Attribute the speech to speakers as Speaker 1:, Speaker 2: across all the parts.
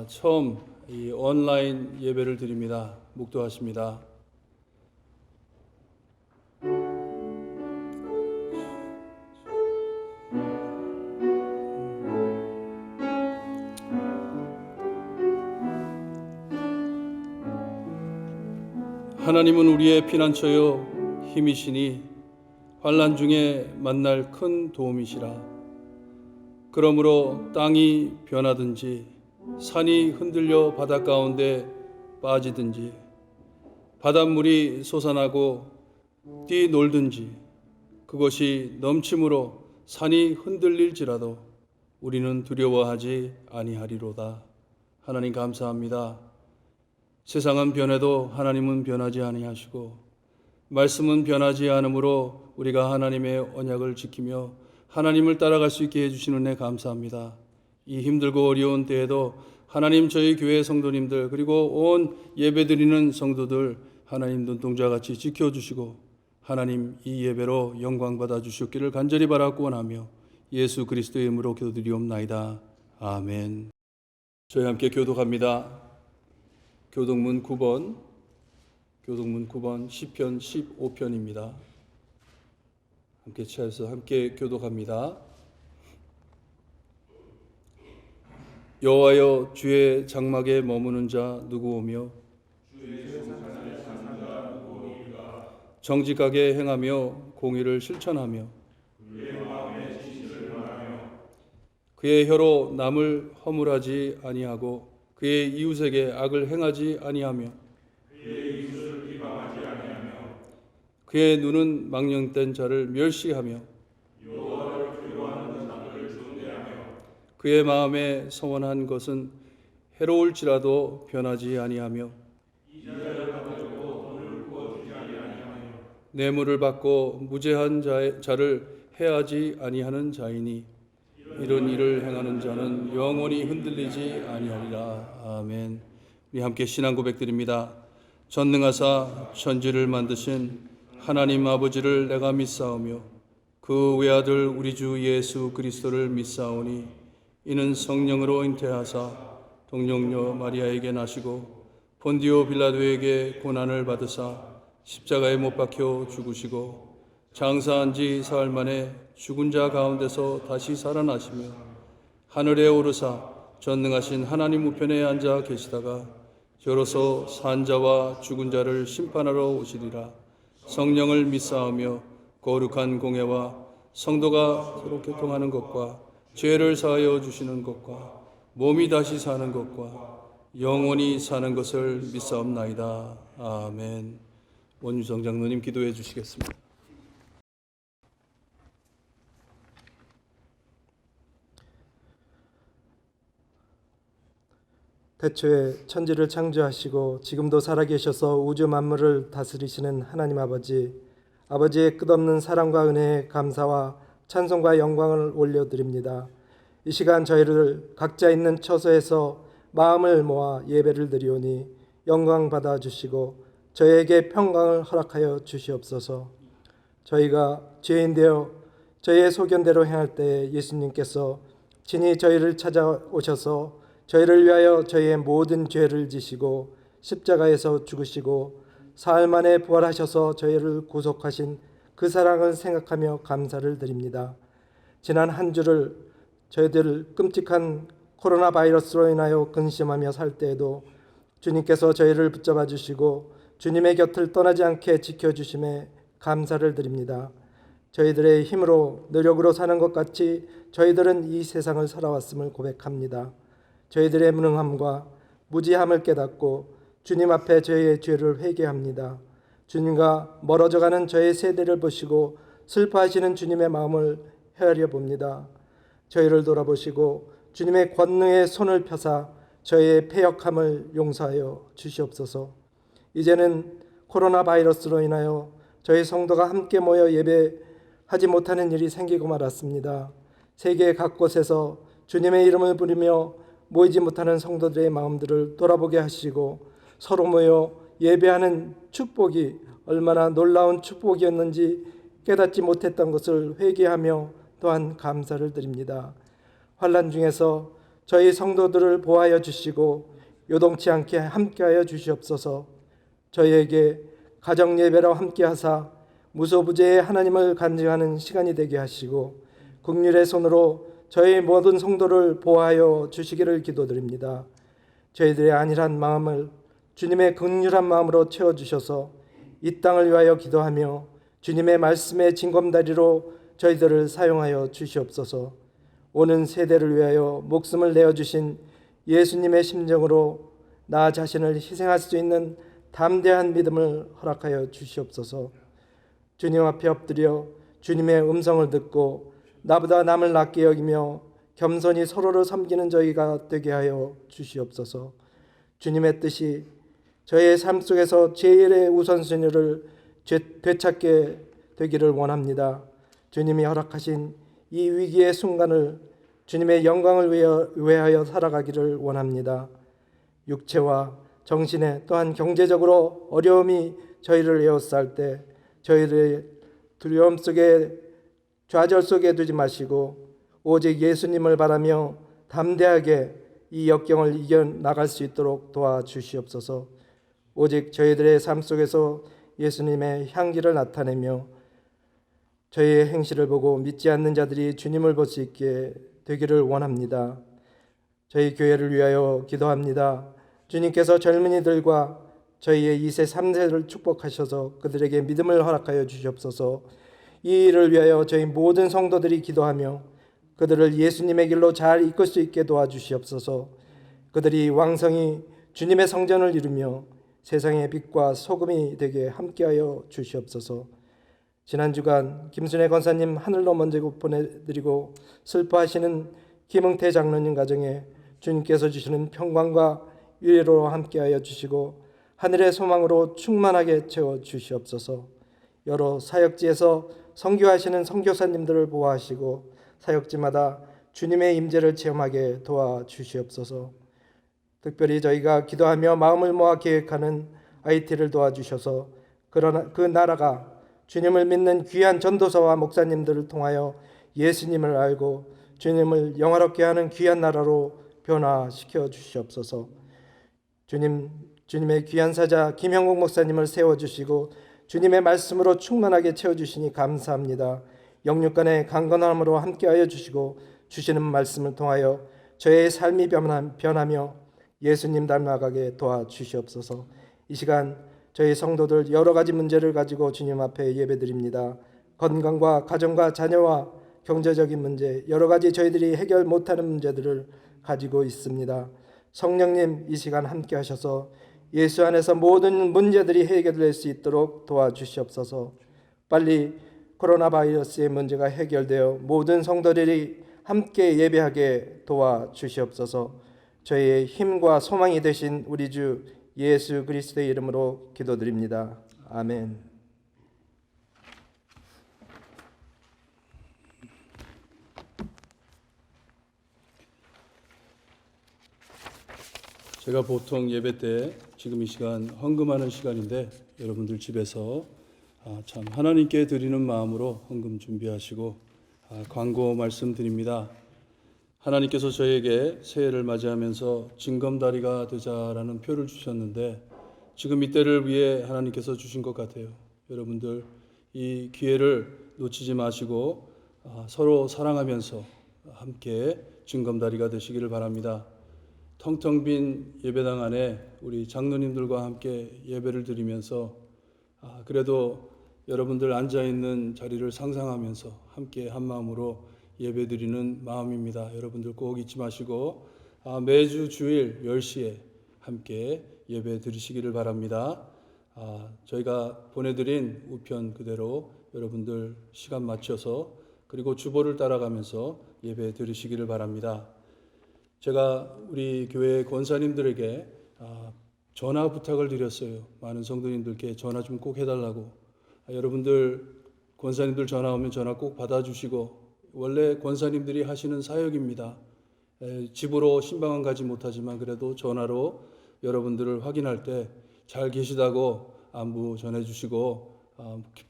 Speaker 1: 처음 이 온라인 예배를 드립니다. 묵도하십니다. 하나님은 우리의 피난처요 힘이시니 환난 중에 만날 큰 도움이시라. 그러므로 땅이 변하든지 산이 흔들려 바다 가운데 빠지든지 바닷물이 솟아나고 뛰놀든지 그것이 넘침으로 산이 흔들릴지라도 우리는 두려워하지 아니하리로다. 하나님 감사합니다. 세상은 변해도 하나님은 변하지 아니하시고 말씀은 변하지 않으므로 우리가 하나님의 언약을 지키며 하나님을 따라갈 수 있게 해주시는 은혜 감사합니다. 이 힘들고 어려운 때에도 하나님 저희 교회 성도님들 그리고 온 예배드리는 성도들 하나님 눈동자같이 지켜주시고 하나님 이 예배로 영광 받아 주시옵기를 간절히 바라고 원하며 예수 그리스도의 이름으로 기도드리옵나이다. 아멘. 저희 함께 교독합니다. 교독문 9번 시편 15편입니다. 함께 차에서 함께 교독합니다. 여호와여 주의 장막에 머무는 자 누구오며 정직하게 행하며 공의를 실천하며 그의 혀로 남을 허물하지 아니하고 그의 이웃에게 악을 행하지 아니하며 그의 눈은 망령된 자를 멸시하며 그의 마음에 서원한 것은 해로울지라도 변하지 아니하며 뇌물을 받고 무죄한 자를 해하지 아니하는 자이니 이런 일을 행하는 자는 영원히 흔들리지 아니하리라. 아멘. 우리 함께 신앙 고백드립니다. 전능하사 천지를 만드신 하나님 아버지를 내가 믿사오며 그 외아들 우리 주 예수 그리스도를 믿사오니 이는 성령으로 잉태하사 동정녀 마리아에게 나시고 본디오 빌라도에게 고난을 받으사 십자가에 못 박혀 죽으시고 장사한 지 사흘 만에 죽은 자 가운데서 다시 살아나시며 하늘에 오르사 전능하신 하나님 우편에 앉아 계시다가 저로서 산 자와 죽은 자를 심판하러 오시리라. 성령을 믿사오며 거룩한 공예와 성도가 서로 교통하는 것과 죄를 사하여 주시는 것과 몸이 다시 사는 것과 영원히 사는 것을 믿사옵나이다. 아멘. 원유성 장로님 기도해 주시겠습니다.
Speaker 2: 태초에 천지를 창조하시고 지금도 살아계셔서 우주 만물을 다스리시는 하나님 아버지, 아버지의 끝없는 사랑과 은혜에 감사와 찬송과 영광을 올려드립니다. 이 시간 저희를 각자 있는 처소에서 마음을 모아 예배를 드리오니 영광 받아 주시고 저희에게 평강을 허락하여 주시옵소서. 저희가 죄인 되어 저희의 소견대로 행할 때 예수님께서 친히 저희를 찾아오셔서 저희를 위하여 저희의 모든 죄를 지시고 십자가에서 죽으시고 사흘 만에 부활하셔서 저희를 구속하신 그 사랑을 생각하며 감사를 드립니다. 지난 한 주를 저희들 끔찍한 코로나 바이러스로 인하여 근심하며 살 때에도 주님께서 저희를 붙잡아 주시고 주님의 곁을 떠나지 않게 지켜주심에 감사를 드립니다. 저희들의 힘으로 노력으로 사는 것 같이 저희들은 이 세상을 살아왔음을 고백합니다. 저희들의 무능함과 무지함을 깨닫고 주님 앞에 저희의 죄를 회개합니다. 주님과 멀어져가는 저의 세대를 보시고 슬퍼하시는 주님의 마음을 헤아려 봅니다. 저희를 돌아보시고 주님의 권능의 손을 펴사 저희의 패역함을 용서하여 주시옵소서. 이제는 코로나 바이러스로 인하여 저희 성도가 함께 모여 예배하지 못하는 일이 생기고 말았습니다. 세계 각 곳에서 주님의 이름을 부르며 모이지 못하는 성도들의 마음들을 돌아보게 하시고 서로 모여 예배하는 축복이 얼마나 놀라운 축복이었는지 깨닫지 못했던 것을 회개하며 또한 감사를 드립니다. 환난 중에서 저희 성도들을 보호하여 주시고 요동치 않게 함께하여 주시옵소서. 저희에게 가정 예배로 함께하사 무소부재의 하나님을 간증하는 시간이 되게 하시고 긍휼의 손으로 저희 모든 성도를 보호하여 주시기를 기도드립니다. 저희들의 안일한 마음을 주님의 긍휼한 마음으로 채워주셔서 이 땅을 위하여 기도하며 주님의 말씀의 징검다리로 저희들을 사용하여 주시옵소서. 오는 세대를 위하여 목숨을 내어주신 예수님의 심정으로 나 자신을 희생할 수 있는 담대한 믿음을 허락하여 주시옵소서. 주님 앞에 엎드려 주님의 음성을 듣고 나보다 남을 낮게 여기며 겸손히 서로를 섬기는 저희가 되게 하여 주시옵소서. 주님의 뜻이 저희의 삶 속에서 제일의 우선순위를 되찾게 되기를 원합니다. 주님이 허락하신 이 위기의 순간을 주님의 영광을 위하여 살아가기를 원합니다. 육체와 정신에 또한 경제적으로 어려움이 저희를 에워쌀 때 저희를 두려움 속에 좌절 속에 두지 마시고 오직 예수님을 바라며 담대하게 이 역경을 이겨나갈 수 있도록 도와주시옵소서. 오직 저희들의 삶 속에서 예수님의 향기를 나타내며 저희의 행실을 보고 믿지 않는 자들이 주님을 볼 수 있게 되기를 원합니다. 저희 교회를 위하여 기도합니다. 주님께서 젊은이들과 저희의 2세, 3세를 축복하셔서 그들에게 믿음을 허락하여 주시옵소서. 이 일을 위하여 저희 모든 성도들이 기도하며 그들을 예수님의 길로 잘 이끌 수 있게 도와주시옵소서. 그들이 왕성히 주님의 성전을 이루며 세상의 빛과 소금이 되게 함께하여 주시옵소서. 지난 주간 김순애 권사님 하늘로 먼저 보내드리고 슬퍼하시는 김응태 장로님 가정에 주님께서 주시는 평강과 위로로 함께하여 주시고 하늘의 소망으로 충만하게 채워 주시옵소서. 여러 사역지에서 선교하시는 선교사님들을 보호하시고 사역지마다 주님의 임재를 체험하게 도와주시옵소서. 특별히 저희가 기도하며 마음을 모아 계획하는 IT를 도와주셔서 그러나 그 나라가 주님을 믿는 귀한 전도사와 목사님들을 통하여 예수님을 알고 주님을 영화롭게 하는 귀한 나라로 변화시켜 주시옵소서. 주님의 귀한 사자 김형국 목사님을 세워주시고 주님의 말씀으로 충만하게 채워주시니 감사합니다. 영육간의 강건함으로 함께하여 주시고 주시는 말씀을 통하여 저의 삶이 변하며 예수님 닮아가게 도와주시옵소서. 이 시간 저희 성도들 여러 가지 문제를 가지고 주님 앞에 예배드립니다. 건강과 가정과 자녀와 경제적인 문제, 여러 가지 저희들이 해결 못하는 문제들을 가지고 있습니다. 성령님 이 시간 함께 하셔서 예수 안에서 모든 문제들이 해결될 수 있도록 도와주시옵소서. 빨리 코로나 바이러스의 문제가 해결되어 모든 성도들이 함께 예배하게 도와주시옵소서. 저희의 힘과 소망이 되신 우리 주 예수 그리스도의 이름으로 기도드립니다. 아멘.
Speaker 1: 제가 보통 예배 때 지금 이 시간 헌금하는 시간인데 여러분들 집에서 참 하나님께 드리는 마음으로 헌금 준비하시고 광고 말씀드립니다. 하나님께서 저에게 새해를 맞이하면서 징검다리가 되자라는 표를 주셨는데 지금 이때를 위해 하나님께서 주신 것 같아요. 여러분들 이 기회를 놓치지 마시고 서로 사랑하면서 함께 징검다리가 되시기를 바랍니다. 텅텅 빈 예배당 안에 우리 장로님들과 함께 예배를 드리면서 그래도 여러분들 앉아있는 자리를 상상하면서 함께 한 마음으로 예배 드리는 마음입니다. 여러분들 꼭 잊지 마시고 매주 주일 10시에 함께 예배 드리시기를 바랍니다. 저희가 보내드린 우편 그대로 여러분들 시간 맞춰서 그리고 주보를 따라가면서 예배 드리시기를 바랍니다. 제가 우리 교회 권사님들에게 전화 부탁을 드렸어요. 많은 성도님들께 전화 좀 꼭 해달라고. 여러분들 권사님들 전화 오면 전화 꼭 받아주시고 원래 권사님들이 하시는 사역입니다. 집으로 신방은 가지 못하지만 그래도 전화로 여러분들을 확인할 때 잘 계시다고 안부 전해주시고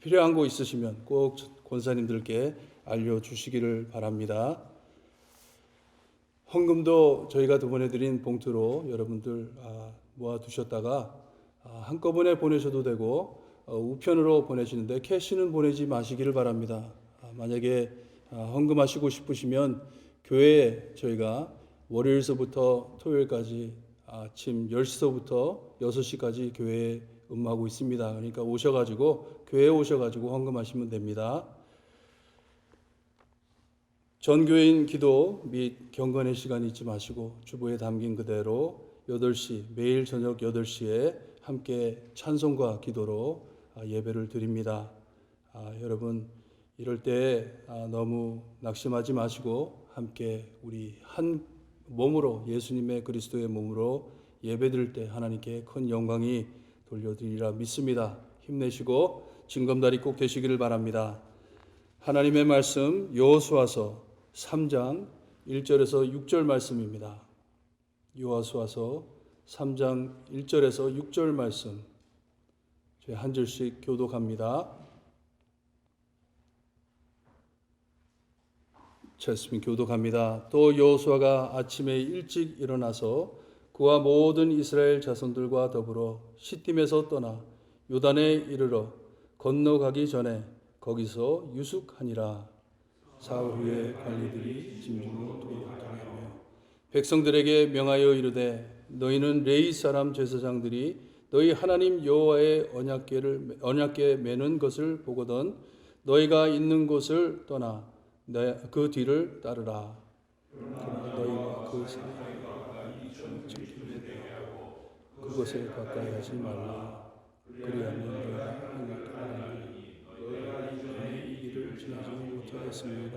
Speaker 1: 필요한 거 있으시면 꼭 권사님들께 알려주시기를 바랍니다. 헌금도 저희가 저번에 드린 봉투로 여러분들 모아두셨다가 한꺼번에 보내셔도 되고 우편으로 보내시는데 캐시는 보내지 마시기를 바랍니다. 만약에 헌금하시고 싶으시면 교회에 저희가 월요일서부터 토요일까지 아침 10시서부터 6시까지 교회에 음모하고 있습니다. 그러니까 교회에 오셔가지고 헌금하시면 됩니다. 전교인 기도 및 경건의 시간이 잊지 마시고 주보에 담긴 그대로 8시 매일 저녁 8시에 함께 찬송과 기도로 예배를 드립니다. 여러분 이럴 때 너무 낙심하지 마시고 함께 우리 한 몸으로 예수님의 그리스도의 몸으로 예배드릴 때 하나님께 큰 영광이 돌려드리리라 믿습니다. 힘내시고 징검다리 꼭 되시기를 바랍니다. 하나님의 말씀 여호수아서 3장 1절에서 6절 말씀입니다. 여호수아서 3장 1절에서 6절 말씀 저희 한 절씩 교독합니다. 교독합니다. 또 여호수아가 아침에 일찍 일어나서 그와 모든 이스라엘 자손들과 더불어 시딤에서 떠나 요단에 이르러 건너가기 전에 거기서 유숙하니라. 사흘 후에 관리들이 짐중으로 도착하며 백성들에게 명하여 이르되 너희는 레위 사람 제사장들이 너희 하나님 여호와의 언약궤 매는 것을 보거든 너희가 있는 곳을 떠나 그 뒤를 따르라. 너희가 그것에 가까이 하지 말라. 그리하면 너희가 이 길을 지나지 못하겠습니다.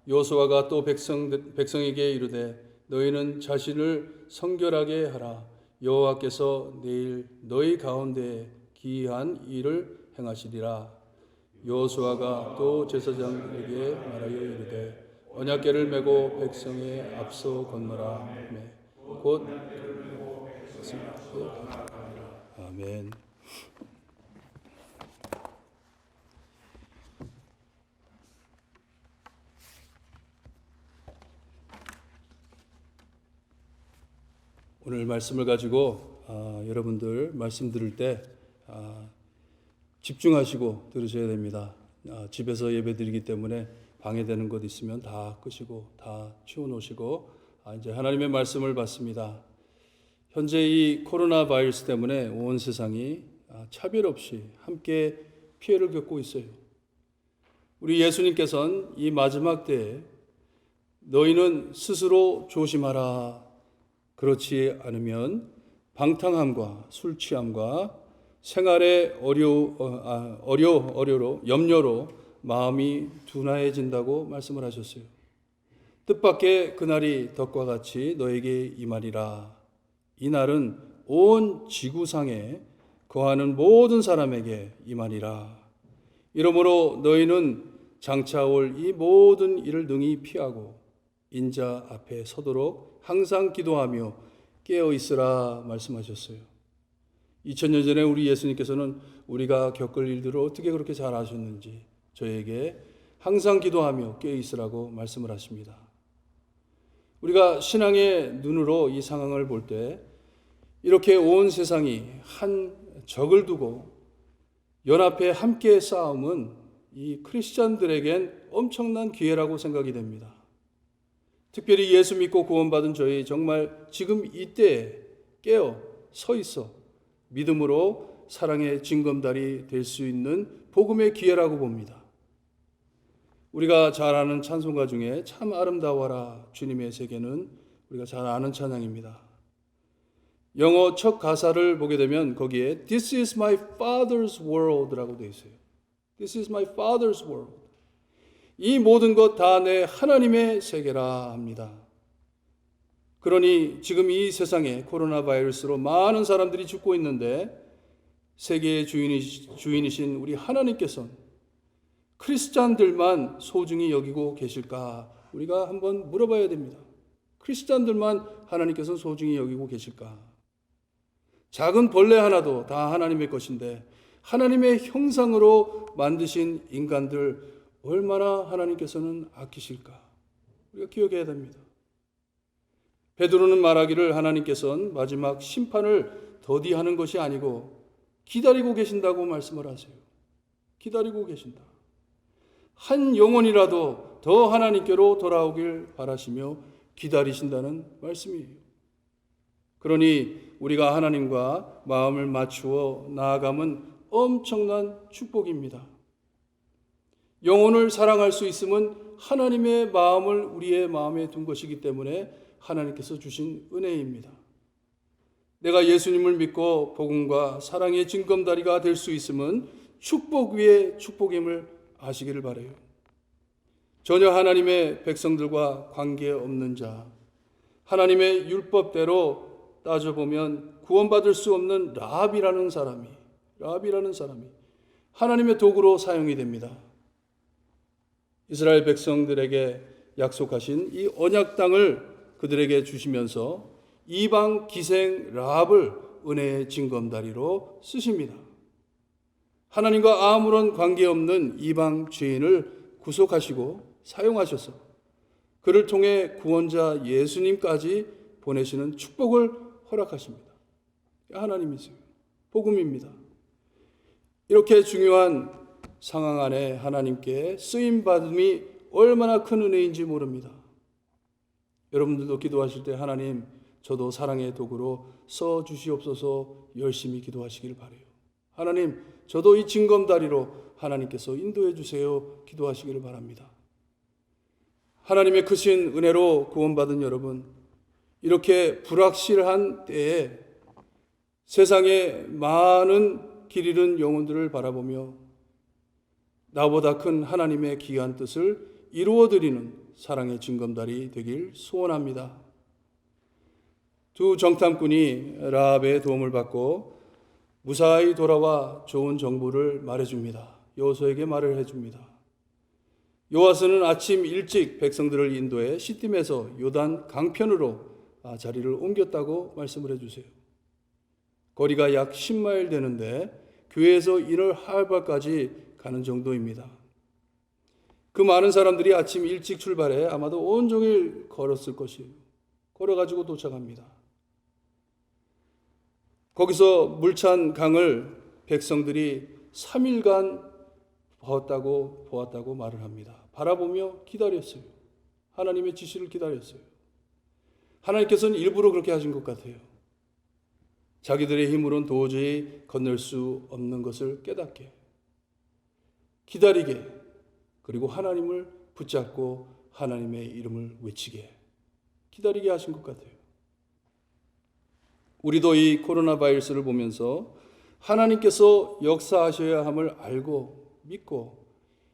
Speaker 1: 여호수아가 또 백성에게 이르되 너희는 자신을 성결하게 하라. 여호와께서 내일 너희 가운데 기이한 일을 행하시리라. 여호수아가 또 제사장들에게 말하여 이르되 언약궤를 메고 백성의 앞서 건너라. 곧 아멘. 오늘 말씀을 가지고 여러분들 말씀 들을 때 집중하시고 들으셔야 됩니다. 집에서 예배드리기 때문에 방해되는 것 있으면 다 끄시고 다 치워놓으시고 이제 하나님의 말씀을 받습니다. 현재 이 코로나 바이러스 때문에 온 세상이 차별 없이 함께 피해를 겪고 있어요. 우리 예수님께서는 이 마지막 때에 너희는 스스로 조심하라. 그렇지 않으면 방탕함과 술 취함과 생활의 염려로 마음이 둔화해진다고 말씀을 하셨어요. 뜻밖의 그날이 덕과 같이 너에게 임하리라. 이 날은 온 지구상에 거하는 모든 사람에게 임하리라. 이러므로 너희는 장차 올 이 모든 일을 능히 피하고 인자 앞에 서도록 항상 기도하며 깨어 있으라 말씀하셨어요. 2000년 전에 우리 예수님께서는 우리가 겪을 일들을 어떻게 그렇게 잘 아셨는지 저에게 항상 기도하며 깨어 있으라고 말씀을 하십니다. 우리가 신앙의 눈으로 이 상황을 볼 때 이렇게 온 세상이 한 적을 두고 연합해 함께 싸움은 이 크리스찬들에겐 엄청난 기회라고 생각이 됩니다. 특별히 예수 믿고 구원받은 저희 정말 지금 이때에 깨어 서 있어 믿음으로 사랑의 징검다리 될 수 있는 복음의 기회라고 봅니다. 우리가 잘 아는 찬송가 중에 참 아름다워라 주님의 세계는 우리가 잘 아는 찬양입니다. 영어 첫 가사를 보게 되면 거기에 This is my father's world라고 되어 있어요. This is my father's world. 이 모든 것 다 내 하나님의 세계라 합니다. 그러니 지금 이 세상에 코로나 바이러스로 많은 사람들이 죽고 있는데 세계의 주인이신 우리 하나님께서는 크리스찬들만 소중히 여기고 계실까? 우리가 한번 물어봐야 됩니다. 크리스찬들만 하나님께서는 소중히 여기고 계실까? 작은 벌레 하나도 다 하나님의 것인데 하나님의 형상으로 만드신 인간들 얼마나 하나님께서는 아끼실까? 우리가 기억해야 됩니다. 베드로는 말하기를 하나님께서는 마지막 심판을 더디하는 것이 아니고 기다리고 계신다고 말씀을 하세요. 기다리고 계신다. 한 영혼이라도 더 하나님께로 돌아오길 바라시며 기다리신다는 말씀이에요. 그러니 우리가 하나님과 마음을 맞추어 나아감은 엄청난 축복입니다. 영혼을 사랑할 수 있음은 하나님의 마음을 우리의 마음에 둔 것이기 때문에 하나님께서 주신 은혜입니다. 내가 예수님을 믿고 복음과 사랑의 징검다리가 될 수 있음은 축복 위에 축복임을 아시기를 바라요. 전혀 하나님의 백성들과 관계없는 자, 하나님의 율법대로 따져보면 구원받을 수 없는 라합이라는 사람이 하나님의 도구로 사용이 됩니다. 이스라엘 백성들에게 약속하신 이 언약 땅을 그들에게 주시면서 이방 기생 라합을 은혜의 징검다리로 쓰십니다. 하나님과 아무런 관계없는 이방 죄인을 구속하시고 사용하셔서 그를 통해 구원자 예수님까지 보내시는 축복을 허락하십니다. 하나님이세요. 복음입니다. 이렇게 중요한 상황 안에 하나님께 쓰임받음이 얼마나 큰 은혜인지 모릅니다. 여러분들도 기도하실 때 하나님 저도 사랑의 도구로 써주시옵소서 열심히 기도하시길 바라요. 하나님 저도 이 징검다리로 하나님께서 인도해 주세요 기도하시기를 바랍니다. 하나님의 크신 은혜로 구원받은 여러분, 이렇게 불확실한 때에 세상에 많은 길 잃은 영혼들을 바라보며 나보다 큰 하나님의 귀한 뜻을 이루어드리는 사랑의 징검다리 되길 소원합니다. 두 정탐꾼이 라합의 도움을 받고 무사히 돌아와 좋은 정보를 말해줍니다. 여호수아에게 말을 해줍니다. 여호와서는 아침 일찍 백성들을 인도해 시딤에서 요단 강편으로 자리를 옮겼다고 말씀을 해주세요. 거리가 약 10마일 되는데 교회에서 이널 하알바까지 가는 정도입니다. 그 많은 사람들이 아침 일찍 출발해 아마도 온종일 걸었을 것이에요. 걸어가지고 도착합니다. 거기서 물찬 강을 백성들이 3일간 보았다고 말을 합니다. 바라보며 기다렸어요. 하나님의 지시를 기다렸어요. 하나님께서는 일부러 그렇게 하신 것 같아요. 자기들의 힘으로는 도저히 건널 수 없는 것을 깨닫게, 기다리게, 그리고 하나님을 붙잡고 하나님의 이름을 외치게, 기다리게 하신 것 같아요. 우리도 이 코로나 바이러스를 보면서 하나님께서 역사하셔야 함을 알고 믿고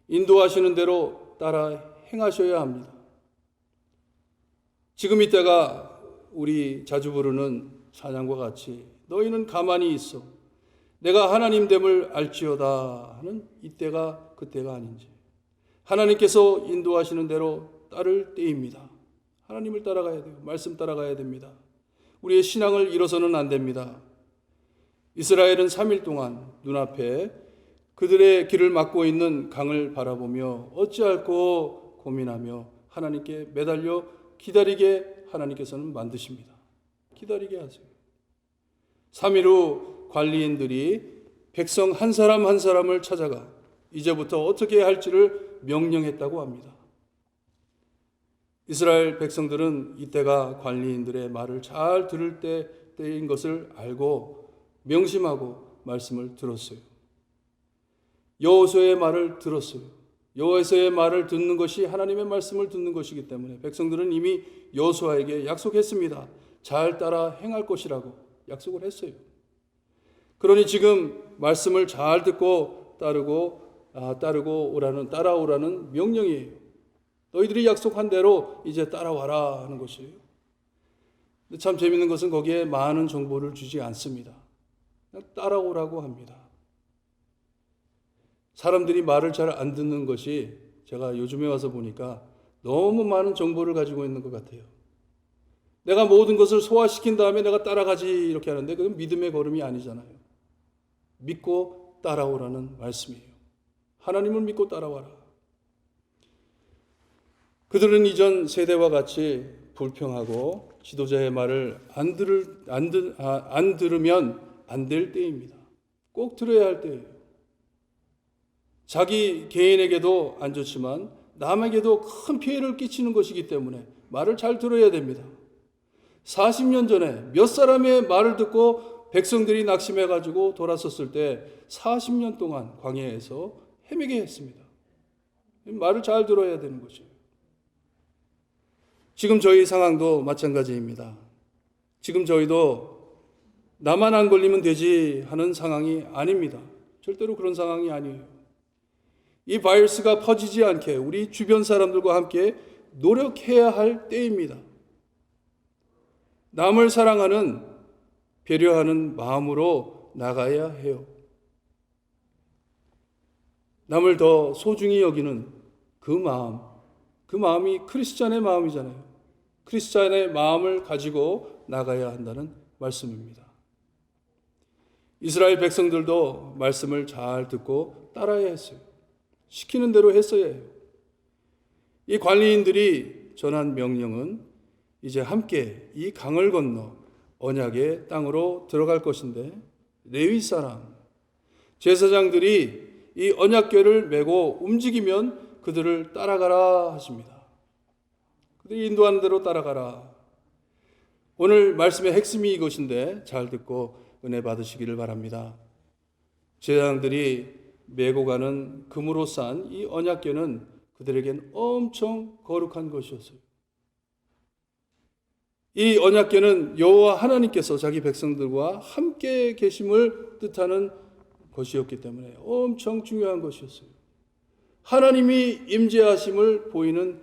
Speaker 1: 인도하시는 대로 따라 행하셔야 합니다. 지금 이때가 우리 자주 부르는 찬양과 같이 너희는 가만히 있어 내가 하나님됨을 알지어다 하는 이때가 그때가 아닌지, 하나님께서 인도하시는 대로 따를 때입니다. 하나님을 따라가야 돼요. 말씀 따라가야 됩니다. 우리의 신앙을 잃어서는 안 됩니다. 이스라엘은 3일 동안 눈앞에 그들의 길을 막고 있는 강을 바라보며 어찌할꼬 고민하며 하나님께 매달려 기다리게 하나님께서는 만드십니다. 기다리게 하세요. 3일 후 관리인들이 백성 한 사람 한 사람을 찾아가 이제부터 어떻게 할지를 명령했다고 합니다. 이스라엘 백성들은 이때가 관리인들의 말을 잘 들을 때인 것을 알고 명심하고 말씀을 들었어요. 여호수아의 말을 들었어요. 여호수아의 말을 듣는 것이 하나님의 말씀을 듣는 것이기 때문에 백성들은 이미 여호수아에게 약속했습니다. 잘 따라 행할 것이라고 약속을 했어요. 그러니 지금 말씀을 잘 듣고 따라오라는 명령이에요. 너희들이 약속한 대로 이제 따라와라 하는 것이에요. 근데 참 재밌는 것은 거기에 많은 정보를 주지 않습니다. 그냥 따라오라고 합니다. 사람들이 말을 잘 안 듣는 것이 제가 요즘에 와서 보니까 너무 많은 정보를 가지고 있는 것 같아요. 내가 모든 것을 소화시킨 다음에 내가 따라가지 이렇게 하는데 그건 믿음의 걸음이 아니잖아요. 믿고 따라오라는 말씀이에요. 하나님을 믿고 따라와라. 그들은 이전 세대와 같이 불평하고 지도자의 말을 안 들으면 안 될 때입니다. 꼭 들어야 할 때예요. 자기 개인에게도 안 좋지만 남에게도 큰 피해를 끼치는 것이기 때문에 말을 잘 들어야 됩니다. 40년 전에 몇 사람의 말을 듣고 백성들이 낙심해가지고 돌아섰을 때 40년 동안 광야에서 헤매게 했습니다. 말을 잘 들어야 되는 것이에요. 지금 저희 상황도 마찬가지입니다. 지금 저희도 나만 안 걸리면 되지 하는 상황이 아닙니다. 절대로 그런 상황이 아니에요. 이 바이러스가 퍼지지 않게 우리 주변 사람들과 함께 노력해야 할 때입니다. 남을 사랑하는, 배려하는 마음으로 나가야 해요. 남을 더 소중히 여기는 그 마음이 크리스찬의 마음이잖아요. 크리스찬의 마음을 가지고 나가야 한다는 말씀입니다. 이스라엘 백성들도 말씀을 잘 듣고 따라야 했어요. 시키는 대로 했어야 해요. 이 관리인들이 전한 명령은 이제 함께 이 강을 건너 언약의 땅으로 들어갈 것인데, 레위 사람, 제사장들이 이 언약궤를 메고 움직이면 그들을 따라가라 하십니다. 그들이 인도하는 대로 따라가라. 오늘 말씀의 핵심이 이것인데 잘 듣고 은혜 받으시기를 바랍니다. 제사장들이 메고 가는 금으로 싼 이 언약궤는 그들에겐 엄청 거룩한 것이었어요. 이 언약궤는 여호와 하나님께서 자기 백성들과 함께 계심을 뜻하는 것이었기 때문에 엄청 중요한 것이었어요. 하나님이 임재하심을 보이는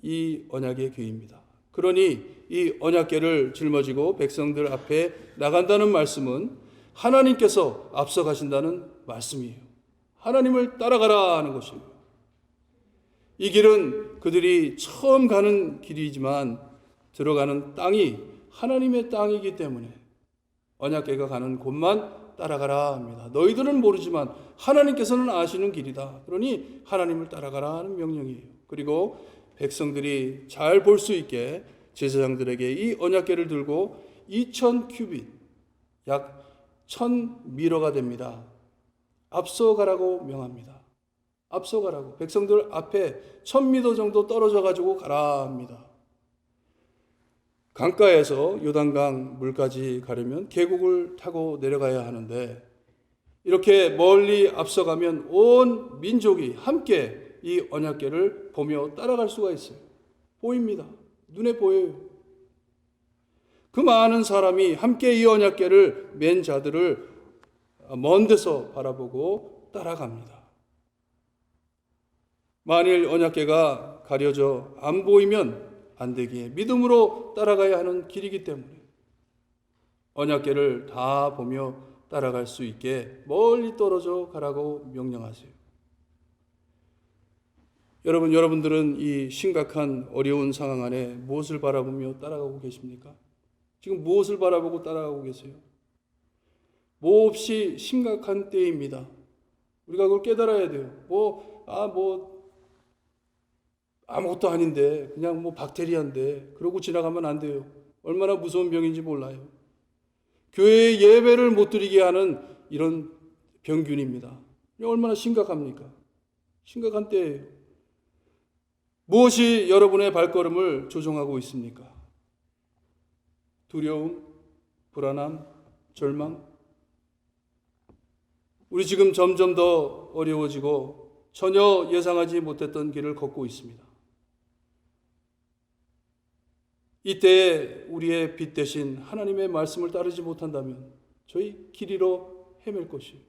Speaker 1: 이 언약의 궤입니다. 그러니 이 언약궤를 짊어지고 백성들 앞에 나간다는 말씀은 하나님께서 앞서 가신다는 말씀이에요. 하나님을 따라가라 하는 것입니다. 이 길은 그들이 처음 가는 길이지만 들어가는 땅이 하나님의 땅이기 때문에 언약궤가 가는 곳만 따라가라 합니다. 너희들은 모르지만 하나님께서는 아시는 길이다. 그러니 하나님을 따라가라 하는 명령이에요. 그리고 백성들이 잘 볼 수 있게 제사장들에게 이 언약궤를 들고 2000 큐빗, 약 1000미러가 됩니다. 앞서 가라고 명합니다. 앞서 가라고. 백성들 앞에 1000미터 정도 떨어져 가지고 가라 합니다. 강가에서 요단강 물까지 가려면 계곡을 타고 내려가야 하는데, 이렇게 멀리 앞서가면 온 민족이 함께 이 언약궤를 보며 따라갈 수가 있어요. 보입니다. 눈에 보여요. 그 많은 사람이 함께 이 언약궤를 맨 자들을 먼 데서 바라보고 따라갑니다. 만일 언약궤가 가려져 안 보이면 안 되기에 믿음으로 따라가야 하는 길이기 때문에 언약궤를 다 보며 따라갈 수 있게 멀리 떨어져 가라고 명령하세요. 여러분들은 이 심각한 어려운 상황 안에 무엇을 바라보며 따라가고 계십니까? 지금 무엇을 바라보고 따라가고 계세요? 몹시 심각한 때입니다. 우리가 그걸 깨달아야 돼요. 아무것도 아닌데, 그냥 박테리아인데, 그러고 지나가면 안 돼요. 얼마나 무서운 병인지 몰라요. 교회에 예배를 못 드리게 하는 이런 병균입니다. 얼마나 심각합니까? 심각한 때예요. 무엇이 여러분의 발걸음을 조종하고 있습니까? 두려움, 불안함, 절망? 우리 지금 점점 더 어려워지고 전혀 예상하지 못했던 길을 걷고 있습니다. 이때에 우리의 빛 대신 하나님의 말씀을 따르지 못한다면 저희 길 잃어 헤맬 것이에요.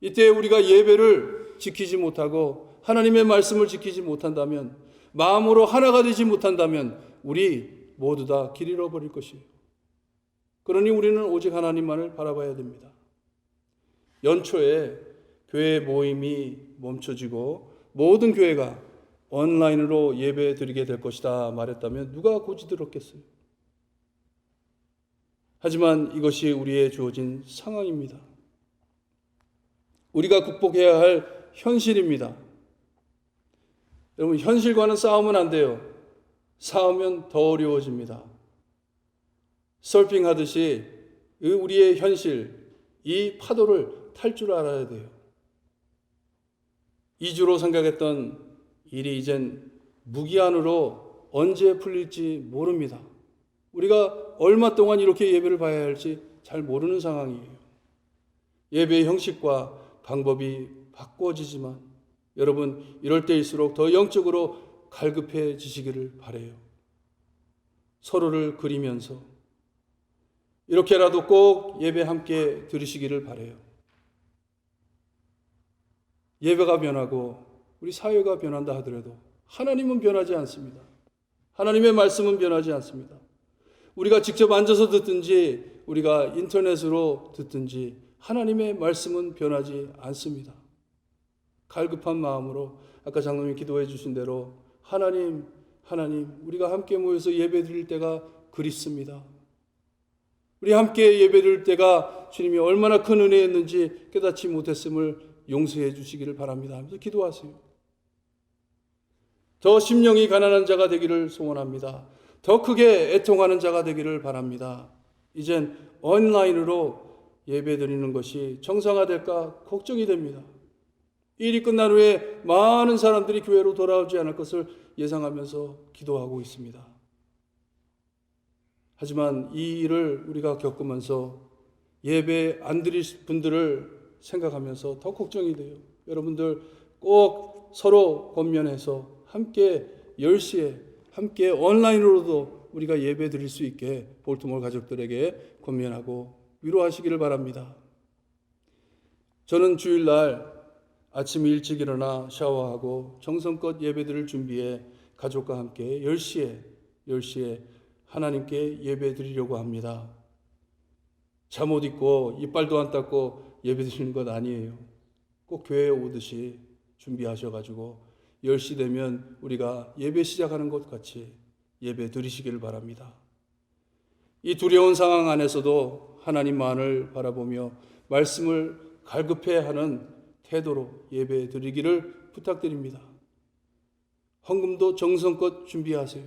Speaker 1: 이때에 우리가 예배를 지키지 못하고 하나님의 말씀을 지키지 못한다면, 마음으로 하나가 되지 못한다면 우리 모두 다 길 잃어버릴 것이에요. 그러니 우리는 오직 하나님만을 바라봐야 됩니다. 연초에 교회 모임이 멈춰지고 모든 교회가 온라인으로 예배 드리게 될 것이다 말했다면 누가 고지 들었겠어요? 하지만 이것이 우리의 주어진 상황입니다. 우리가 극복해야 할 현실입니다. 여러분, 현실과는 싸우면 안 돼요. 싸우면 더 어려워집니다. 서핑하듯이 우리의 현실, 이 파도를 탈 줄 알아야 돼요. 이주로 생각했던 일이 이젠 무기한으로 언제 풀릴지 모릅니다. 우리가 얼마 동안 이렇게 예배를 봐야 할지 잘 모르는 상황이에요. 예배의 형식과 방법이 바꿔지지만 여러분, 이럴 때일수록 더 영적으로 갈급해지시기를 바라요. 서로를 그리면서 이렇게라도 꼭 예배 함께 들으시기를 바라요. 예배가 변하고 우리 사회가 변한다 하더라도 하나님은 변하지 않습니다. 하나님의 말씀은 변하지 않습니다. 우리가 직접 앉아서 듣든지 우리가 인터넷으로 듣든지 하나님의 말씀은 변하지 않습니다. 갈급한 마음으로 아까 장로님이 기도해 주신 대로 하나님 우리가 함께 모여서 예배 드릴 때가 그립습니다. 우리 함께 예배 드릴 때가 주님이 얼마나 큰 은혜였는지 깨닫지 못했음을 용서해 주시기를 바랍니다 하면서 기도하세요. 더 심령이 가난한 자가 되기를 소원합니다. 더 크게 애통하는 자가 되기를 바랍니다. 이젠 온라인으로 예배 드리는 것이 정상화될까 걱정이 됩니다. 일이 끝난 후에 많은 사람들이 교회로 돌아오지 않을 것을 예상하면서 기도하고 있습니다. 하지만 이 일을 우리가 겪으면서 예배 안 드릴 분들을 생각하면서 더 걱정이 돼요. 여러분들 꼭 서로 권면해서 함께 10시에 함께 온라인으로도 우리가 예배 드릴 수 있게 볼트몰 가족들에게 권면하고 위로하시기를 바랍니다. 저는 주일날 아침 일찍 일어나 샤워하고 정성껏 예배드릴 준비해 가족과 함께 10시에 하나님께 예배 드리려고 합니다. 잠옷 입고 이빨도 안 닦고 예배 드리는 것 아니에요. 꼭 교회에 오듯이 준비하셔가지고 10시 되면 우리가 예배 시작하는 것 같이 예배 드리시기를 바랍니다. 이 두려운 상황 안에서도 하나님만을 바라보며 말씀을 갈급해하는 태도로 예배 드리기를 부탁드립니다. 헌금도 정성껏 준비하세요.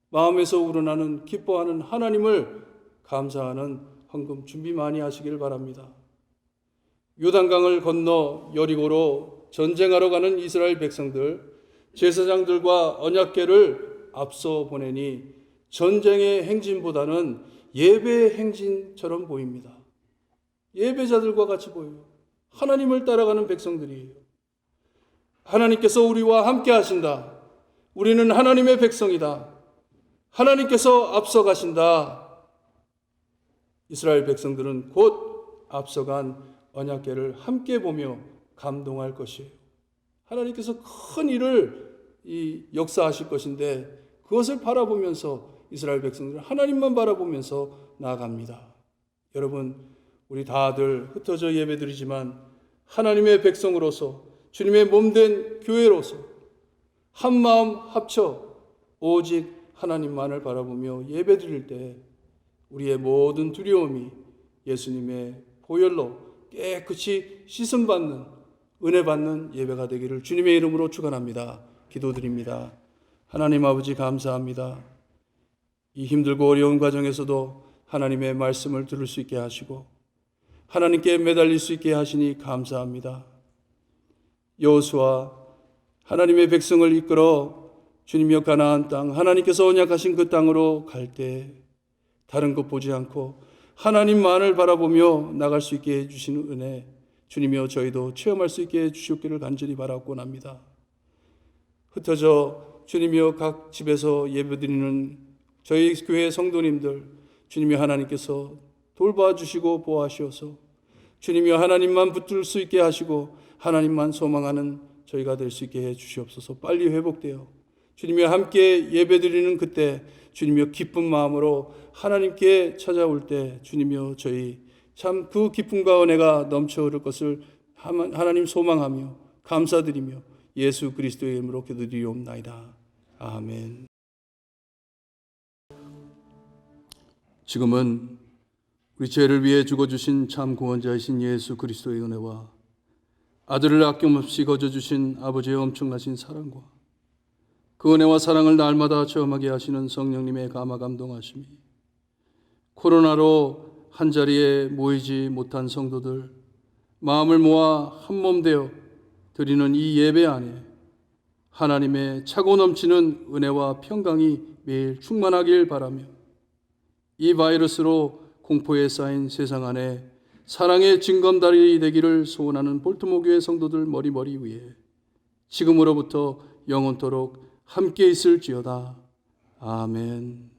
Speaker 1: 마음에서 우러나는 기뻐하는 하나님을 감사하는 헌금 준비 많이 하시길 바랍니다. 요단강을 건너 여리고로 전쟁하러 가는 이스라엘 백성들, 제사장들과 언약궤를 앞서 보내니 전쟁의 행진보다는 예배의 행진처럼 보입니다. 예배자들과 같이 보여요. 하나님을 따라가는 백성들이에요. 하나님께서 우리와 함께 하신다. 우리는 하나님의 백성이다. 하나님께서 앞서 가신다. 이스라엘 백성들은 곧 앞서간 언약궤를 함께 보며 감동할 것이에요. 하나님께서 큰 일을 역사하실 것인데 그것을 바라보면서 이스라엘 백성들은 하나님만 바라보면서 나아갑니다. 여러분, 우리 다들 흩어져 예배드리지만 하나님의 백성으로서 주님의 몸된 교회로서 한 마음 합쳐 오직 하나님만을 바라보며 예배드릴 때 우리의 모든 두려움이 예수님의 보혈로 깨끗이 씻음받는 은혜 받는 예배가 되기를 주님의 이름으로 축원합니다. 기도드립니다. 하나님 아버지 감사합니다. 이 힘들고 어려운 과정에서도 하나님의 말씀을 들을 수 있게 하시고 하나님께 매달릴 수 있게 하시니 감사합니다. 여호수아 하나님의 백성을 이끌어 주님이여 가나안 땅 하나님께서 언약하신 그 땅으로 갈 때 다른 것 보지 않고 하나님만을 바라보며 나갈 수 있게 해주시는 은혜 주님이여 저희도 체험할 수 있게 해주시옵기를 간절히 바라고 합니다. 흩어져 주님이여 각 집에서 예배드리는 저희 교회 성도님들 주님이여 하나님께서 돌봐주시고 보호하시어서 주님이여 하나님만 붙들 수 있게 하시고 하나님만 소망하는 저희가 될 수 있게 해주시옵소서. 빨리 회복되어 주님이여 함께 예배드리는 그때 주님이여 기쁜 마음으로 하나님께 찾아올 때 주님이여 저희 참 그 기쁨과 은혜가 넘쳐 흐를 것을 하나님 소망하며 감사드리며 예수 그리스도의 이름으로 기도드리옵나이다. 아멘. 지금은 우리 죄를 위해 죽어주신 참 구원자이신 예수 그리스도의 은혜와 아들을 아낌없이 거저주신 아버지의 엄청나신 사랑과 그 은혜와 사랑을 날마다 체험하게 하시는 성령님의 감화 감동하심이 코로나로 한자리에 모이지 못한 성도들, 마음을 모아 한몸 되어 드리는 이 예배 안에 하나님의 차고 넘치는 은혜와 평강이 매일 충만하길 바라며 이 바이러스로 공포에 쌓인 세상 안에 사랑의 징검다리 되기를 소원하는 볼트모 교회 성도들 머리머리 위에 지금으로부터 영원토록 함께 있을지어다. 아멘.